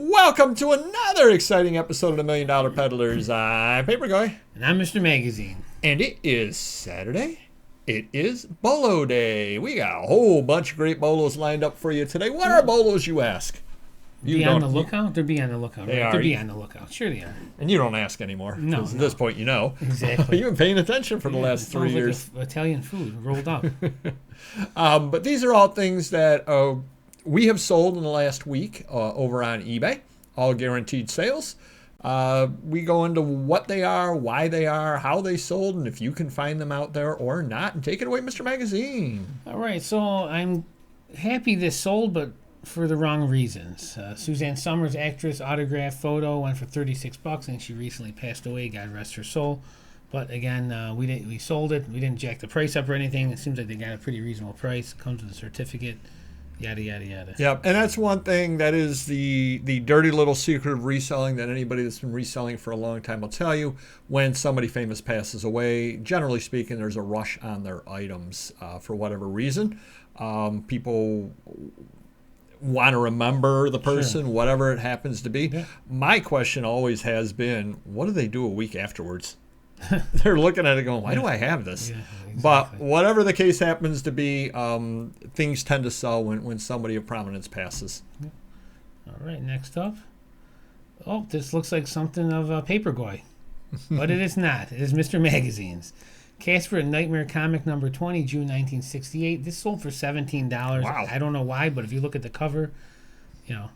Welcome to another exciting episode of the $1 Million Peddlers. I'm Paper Guy. And I'm Mr. Magazine. And it is Saturday. It is BOLO Day. We got a whole bunch of great BOLOs lined up for you today. What are BOLOs, you ask? Be on the lookout? They're be on the lookout. They right? are. They're be on the lookout. Sure they are. And you don't ask anymore. No. At this point, you know. Exactly. You've been paying attention for the last 3 years. Like Italian food rolled up. But these are all things that we have sold in the last week over on eBay. All guaranteed sales. We go into what they are, why they are, how they sold, and if you can find them out there or not. And take it away, Mr. Magazine. All right, so I'm happy this sold, but for the wrong reasons. Suzanne Summers, actress, autograph photo, went for $36, and she recently passed away. God rest her soul. But again, we sold it. We didn't jack the price up or anything. It seems like they got a pretty reasonable price. It comes with a certificate. Yada, yada, yada. Yep, and that's one thing that is the dirty little secret of reselling that anybody that's been reselling for a long time will tell you. When somebody famous passes away, generally speaking, there's a rush on their items for whatever reason. People want to remember the person, sure, whatever it happens to be. Yeah. My question always has been, what do they do a week afterwards? They're looking at it going, why do I have this? Yeah, exactly. But whatever the case happens to be, things tend to sell when somebody of prominence passes. Yeah. All right, next up. Oh, this looks like something of a paper guy. But it is not. It is Mr. Magazine's. Casper Nightmare comic number 20, June 1968. This sold for $17. Wow. I don't know why, but if you look at the cover, you know.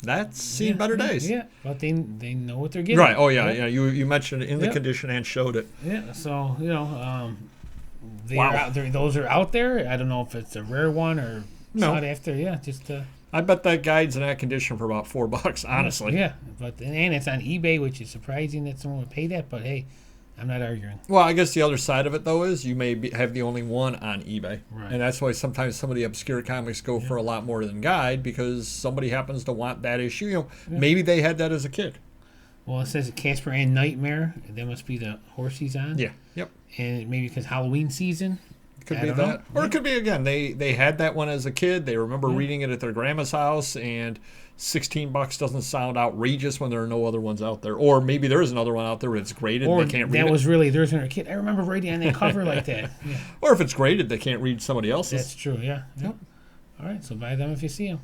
That's seen better days. Yeah, but they know what they're getting. Right. Oh, yeah. Yeah. You mentioned it in the condition and showed it. Yeah. So, you know, they are out there. Those are out there. I don't know if it's a rare one or sought after. Yeah, just. I bet that guide's in that condition for about $4, honestly. Yeah, but and it's on eBay, which is surprising that someone would pay that. But hey, I'm not arguing. Well, I guess the other side of it, though, is you may have the only one on eBay. Right. And that's why sometimes some of the obscure comics go for a lot more than guide, because somebody happens to want that issue. You know, maybe they had that as a kid. Well, it says Casper and Nightmare. That must be the horse he's on. Yeah, yep. And maybe because Halloween season. Could be that. Or it could be, again, they had that one as a kid. They remember reading it at their grandma's house, and $16 doesn't sound outrageous when there are no other ones out there. Or maybe there is another one out there, but it's graded and they can't read it. That was really theirs when they were a kid. I remember reading on that cover like that. Yeah. Or if it's graded, they can't read somebody else's. That's true, yeah. Yep. All right, so buy them if you see them.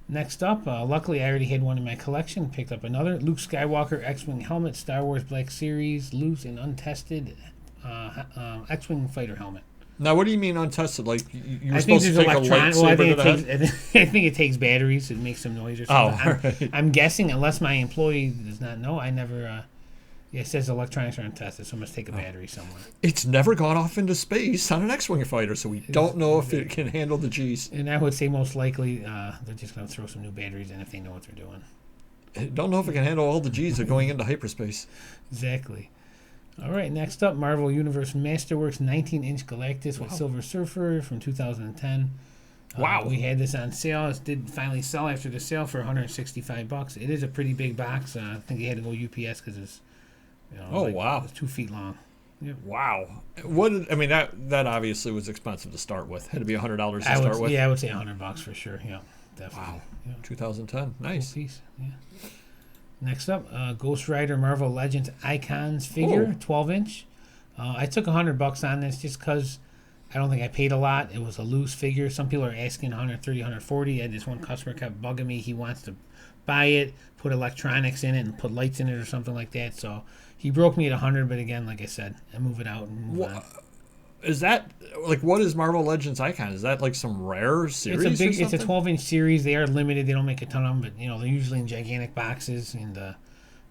Next up, luckily I already had one in my collection. Picked up another. Luke Skywalker X-Wing helmet, Star Wars Black Series, loose and untested X-Wing fighter helmet. Now, what do you mean untested? Like, you were supposed to take a lightsaber to the head? I think it takes batteries. It makes some noise or something. I'm guessing, unless my employee does not know, I never... it says electronics are untested, so I must take a battery somewhere. It's never gone off into space on an X-Wing fighter, so we don't know if it can handle the G's. And I would say most likely they're just going to throw some new batteries in if they know what they're doing. I don't know if it can handle all the G's that are going into hyperspace. Exactly. All right, next up, Marvel Universe Masterworks 19-inch Galactus with Silver Surfer from 2010. Wow. We had this on sale. It did finally sell after the sale for $165. It is a pretty big box. I think they had to go UPS because it's it's 2 feet long. Yep. Wow. That obviously was expensive to start with. Had to be $100 to start with. Yeah, I would say $100 for sure. Yeah, definitely. Wow. Yeah. 2010. Nice. Cool piece. Yeah. Next up, Ghost Rider Marvel Legends Icons figure, 12-inch. I took $100 on this just because I don't think I paid a lot. It was a loose figure. Some people are asking $130, $140. And this one customer kept bugging me. He wants to buy it, put electronics in it, and put lights in it or something like that. So he broke me at $100. But again, like I said, I move it out and move on. Is that what is Marvel Legends Icon? Is that like some rare series? It's a 12-inch series. They are limited. They don't make a ton of them, but they're usually in gigantic boxes, and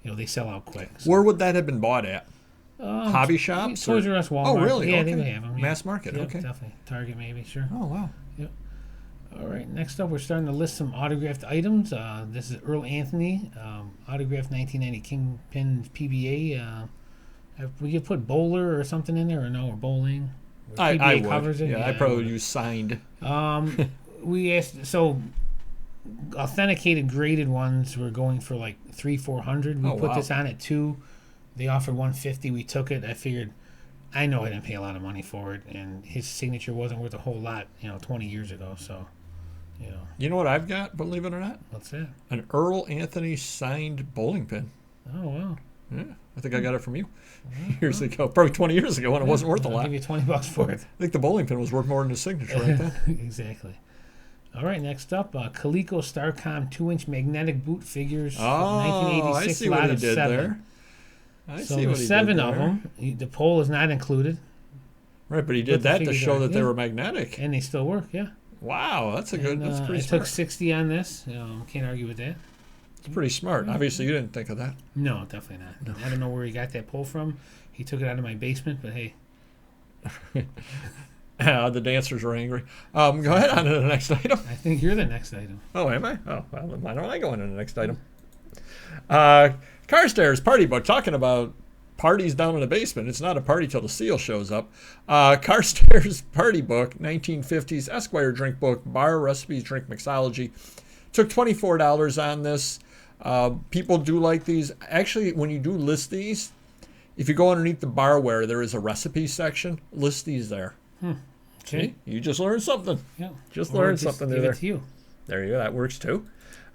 they sell out quick. So. Where would that have been bought at? Hobby shops? Toys R Us, Walmart. Oh, really? Yeah, okay. they have them. Yeah. Mass market. Yep, okay, definitely. Target, maybe. Sure. Oh, wow. Yep. All right. Next up, we're starting to list some autographed items. This is Earl Anthony, autographed 1990 Kingpin PBA. We could put bowler or something in there, or bowling. I would. Covers it. Yeah, I probably would use signed. We asked, so authenticated graded ones were going for like $300-$400. We put this on at $200. They offered $150. We took it. I figured, I know I didn't pay a lot of money for it, and his signature wasn't worth a whole lot, 20 years ago. So You know. You know what I've got, believe it or not? What's that? An Earl Anthony signed bowling pin. Oh, wow. Yeah, I think I got it from you years ago, probably 20 years ago when it wasn't worth a I'll lot. give you $20 for it. I think the bowling pin was worth more than the signature right there. Exactly. All right, next up, Coleco Starcom 2-inch magnetic boot figures from Oh, 1986. I see what he did 7. there. I So see what there's he 7 did of there. them. The pole is not included, Right, but he Put did the that to figures show on, that they yeah. were magnetic. and they still work. Yeah. Wow, that's a good. And, That's I pretty smart. took 60 on this. Can't argue with that. It's pretty smart. Obviously, you didn't think of that. No, definitely not. I don't know where he got that pole from. He took it out of my basement, but hey. The dancers were angry. Go ahead on to the next item. I think you're the next item. Oh, am I? Oh, well, then why don't I go on to the next item? Carstairs Party Book, talking about parties down in the basement. It's not a party till the seal shows up. Carstairs Party Book, 1950s Esquire drink book, bar recipes, drink mixology. Took $24 on this. People do like these. Actually, when you do list these, if you go underneath the barware, there is a recipe section. List these there. Okay. See? You just learned something. Yeah. Just Or learned something give there. it to you. There you go. That works too.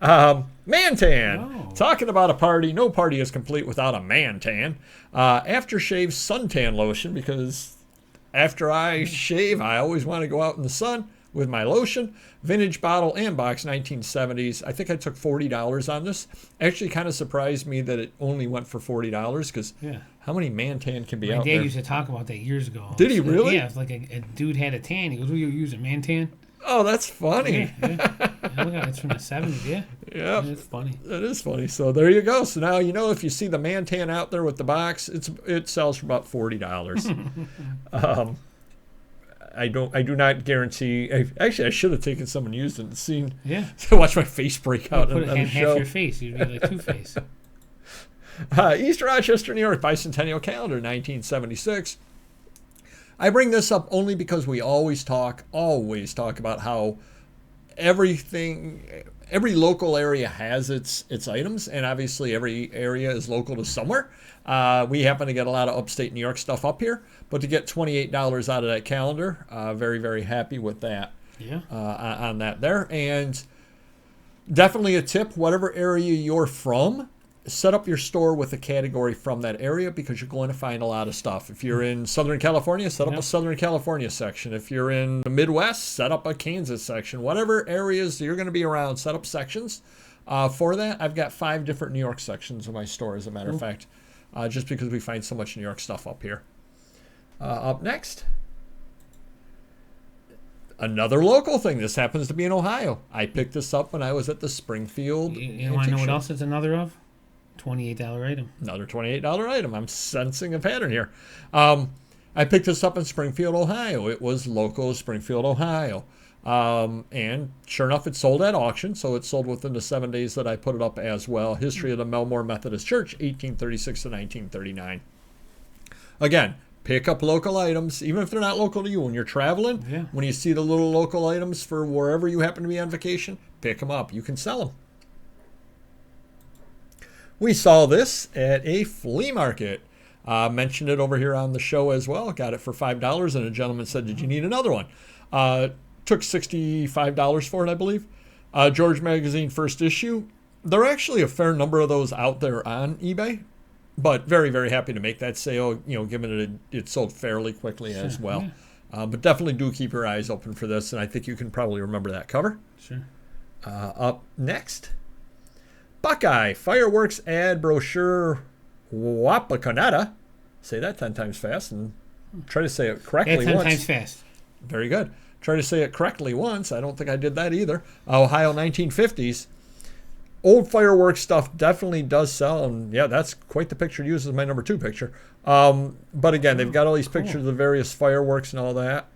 Man-tan. Oh. Talking about a party. No party is complete without a man-tan. Aftershave suntan lotion, because after I shave, I always want to go out in the sun with my lotion. Vintage bottle and box, 1970s. I think I took $40 on this. Actually kind of surprised me that it only went for $40, because Yeah. how many man-tan can be My out dad there? used to talk about that years ago. Did he really? Yeah, it's like a dude had a tan. He goes, "What are you using, man tan?" Oh, that's funny. Yeah. Yeah, look at it. It's from the 70s, yeah. Yep. Yeah, it's funny. That is funny. So there you go. So now you know if you see the man-tan out there with the box, it sells for about $40. I do not guarantee. Actually, I should have taken someone used it and seen Yeah. to watch my face break out Put on it the half show. your face. You'd be like Two-Face. East Rochester, New York, Bicentennial Calendar, 1976. I bring this up only because we always talk about how every local area has its items, and obviously every area is local to somewhere. We happen to get a lot of upstate New York stuff up here, but to get $28 out of that calendar, very, very happy with that. Yeah. On that there. And definitely a tip, whatever area you're from, set up your store with a category from that area, because you're going to find a lot of stuff. If you're in Southern California, set up a Southern California section. If you're in the Midwest, set up a Kansas section. Whatever areas you're going to be around, set up sections. For that, I've got 5 different New York sections in my store, as a matter of fact, just because we find so much New York stuff up here. Up next, another local thing. This happens to be in Ohio. I picked this up when I was at the Springfield. You want to know what else it's another of? $28 item. Another $28 item. I'm sensing a pattern here. I picked this up in Springfield, Ohio. It was local to Springfield, Ohio. And sure enough, it sold at auction, so it sold within the 7 days that I put it up as well. History of the Melmore Methodist Church, 1836 to 1939. Again, pick up local items, even if they're not local to you. When you're traveling, Yeah. when you see the little local items for wherever you happen to be on vacation, pick them up. You can sell them. We saw this at a flea market. Mentioned it over here on the show as well. Got it for $5, and a gentleman said, "Did you need another one?" Took $65 for it, I believe. George Magazine first issue. There are actually a fair number of those out there on eBay, but very, very happy to make that sale. Given it sold fairly quickly as well. Yeah. But definitely do keep your eyes open for this, and I think you can probably remember that cover. Sure. Up next, Buckeye Fireworks Ad Brochure Wapakoneta. Say that 10 times fast and try to say it correctly Yeah, 10 once. times fast. Very good. Try to say it correctly once. I don't think I did that either. Ohio 1950s. Old fireworks stuff definitely does sell, and yeah, that's quite the picture to use as my number 2 picture. But again, they've got all these pictures of the various fireworks and all that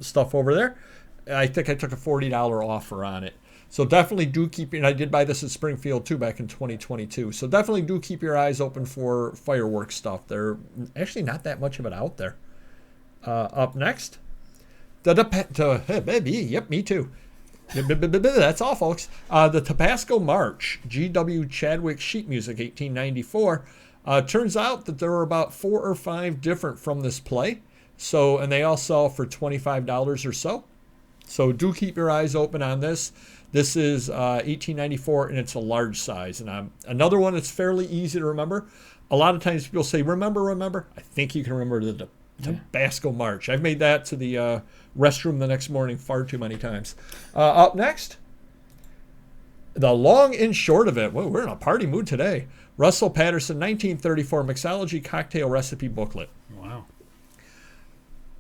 stuff over there. I think I took a $40 offer on it. So definitely do keep, and I did buy this at Springfield too back in 2022. So definitely do keep your eyes open for fireworks stuff. There's actually not that much of it out there. Up next, yep, me too. That's all, folks. The Tabasco March, G.W. Chadwick sheet music, 1894. Turns out that there are about 4 or 5 different from this play. So, and they all sell for $25 or so. So do keep your eyes open on this. This is $18.94, and it's a large size. And another one that's fairly easy to remember. A lot of times people say, remember. I think you can remember the Tabasco March. I've made that to the restroom the next morning far too many times. Up next, the long and short of it. Whoa, we're in a party mood today. Russell Patterson, 1934 Mixology Cocktail Recipe Booklet. Wow.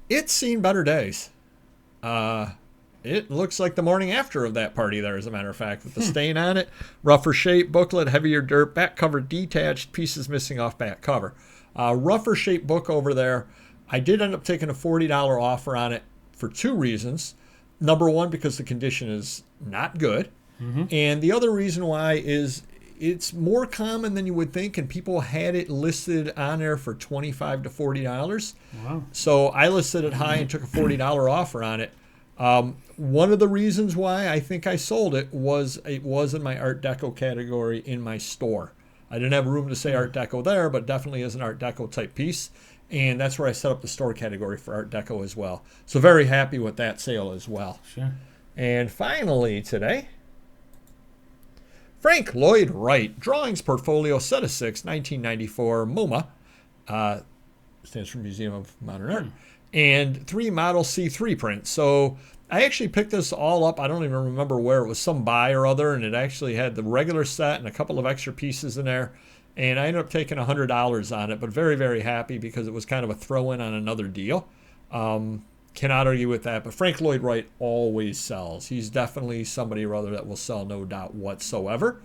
It's seen better days. It looks like the morning after of that party there, as a matter of fact, with the stain on it. Rougher shape booklet, heavier dirt, back cover detached, pieces missing off back cover. Rougher shape book over there. I did end up taking a $40 offer on it for two reasons. Number one, because the condition is not good. Mm-hmm. And the other reason why is it's more common than you would think, and people had it listed on there for $25 to $40. Wow. So I listed it high and took a $40 offer on it. One of the reasons why I think I sold it was in my Art Deco category in my store. I didn't have room to say Art Deco there, but definitely is an Art Deco type piece. And that's where I set up the store category for Art Deco as well. So very happy with that sale as well. Sure. And finally today, Frank Lloyd Wright, Drawings Portfolio, Set of 6, 1994, MoMA, stands for Museum of Modern Art, and 3 model C3 print. So I actually picked this all up. I don't even remember where. It was some buy or other, and it actually had the regular set and a couple of extra pieces in there. And I ended up taking $100 on it, but very, very happy because it was kind of a throw-in on another deal. Cannot argue with that. But Frank Lloyd Wright always sells. He's definitely somebody or other that will sell, no doubt whatsoever.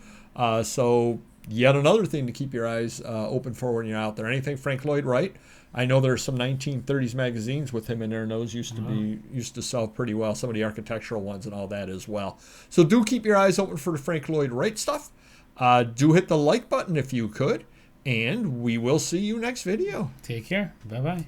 So yet another thing to keep your eyes open for when you're out there. Anything Frank Lloyd Wright. I know there's some 1930s magazines with him in there, and those used to sell pretty well. Some of the architectural ones and all that as well. So do keep your eyes open for the Frank Lloyd Wright stuff. Do hit the like button if you could, and we will see you next video. Take care. Bye-bye.